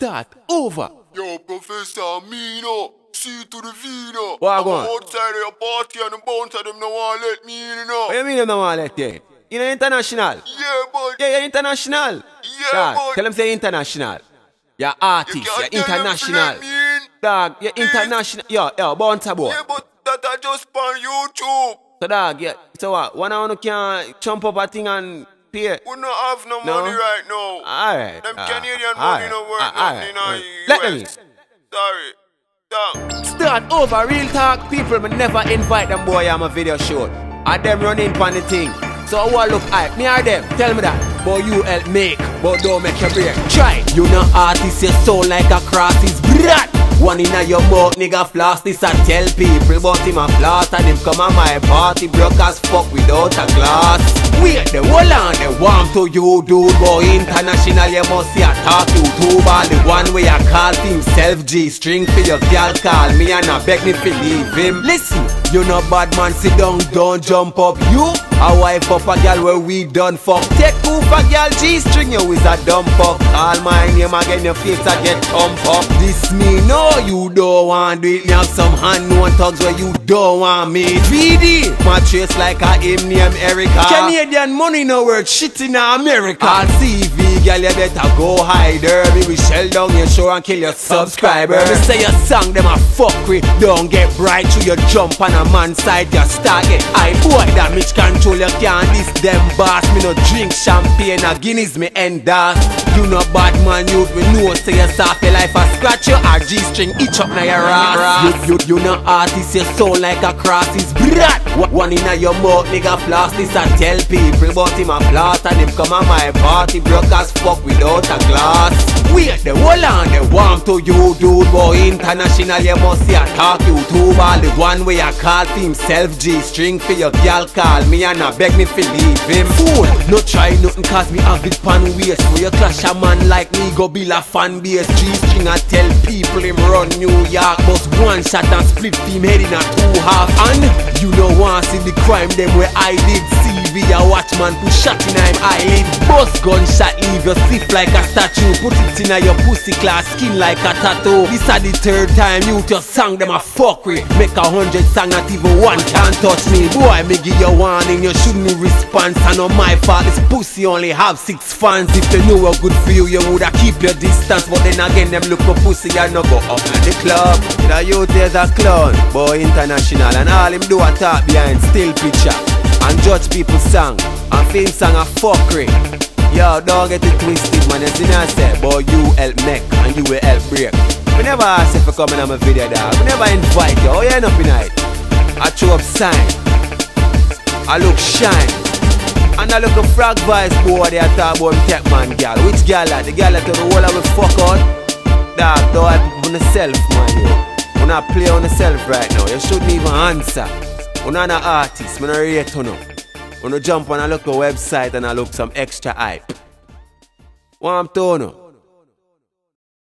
Start over. Yo, Professor, me no. C to the V no. What go on? I'm outside of your party and the bouncer them no want let me in no. What you mean you don't want to let you in? You know international? Yeah, but. Yeah, you're international. Yeah, Dog, but. tell them say international. You're artist, You you're can't tell them to international. let me in. Dog, you're Please. international. Yo, bouncer boy. Yeah, but that I just on YouTube. So dog, yeah. So what? One of you can jump up a thing and pay. We don't have no money right now. Alright. Them Canadian money no work nothing in the Let them in. US. Sorry. Dog. Start over, real talk. People will never invite them boy on my video shoot. And them running on the thing. So what look hype? Me or them? Tell me that. Boy, you help make, but don't make your break. Try. You know artist, you sound like a cross is brat. One in a your mouth, nigga floss. This I tell people about him a floss. And him come on my party, broke as fuck without a glass. Wait, the whole on the warm to you, dude. Boy, international, you must see a talk YouTube. All the one way I call himself G-string for your girl call me and I beg me to leave him. Listen, you know bad man, sit down, don't jump up. You, a wife up a girl where we done fuck. Take proof a girl G-string, you is a dumb fuck. Call my name again, your face I get thump up. This me, no, you don't want do it. Me have some unknown thugs where you don't want me. VD, my trace like a him named Erica. Canadian money no worth shit in America. All CV, girl, you better go hide her. Me will shell down your show and kill your subscriber. Me say your song, them a fuck with. Don't get bright through your jump on a man's side. You start get high. Boy, that Mitch control you can't diss them boss. Me no drink champagne or Guinness, me endorse. You no bad man, you know say you soft your life. I scratch your G-string, itch up na your ass. You no artist, you sound like a cross is brat. One in a your mouth, nigga floss. This I tell people about him a floss. And him come on my party, broke as fuck without a glass. Wait, the whole on the warm to you, dude. Boy, international, you must see a talk YouTube. All the one way I call himself G-string for your girl call me and I beg me to leave him. Fool, no try nothing cause me have it pan waist. Where you clash a man like me go build a fan base. G-string I tell people him run New York. Bust one shot and split team head in a two half. And you don't want to see the crime them where I did. CV a watchman put shot in him eyelid. Bust gunshot leave you stiff like a statue. Put it in a your pussy class skin like a tattoo. This is the third time you just sang them a fuck with. Make 100 song not even one can't touch me. Boy, me give you warning, you shouldn't respond. And on my fault, this pussy only have 6 fans. If you knew what good for you, you woulda keep your distance. But then again, them look for pussy and no go up in the club. The youth is a clown, boy international. And all him do a talk behind still picture. And judge people's song, and film song a fuckery. Yo, don't get it twisted, man. You see me I say, boy, you help make and you will help break. We never ask if you come in on my video, dog. We never invite you. Oh, you end up in it. I throw up sign. I look shine. And I look a frog voice boy, they talk about tech man girl. Which girl that? The girl that the whole of we fuck out? Dog, don't help on yourself, man, yo. When I play on yourself right now, you shouldn't even answer. When I'm an artist, I'm not rate to know. When you jump on a local website and I look some extra hype. What I'm telling you?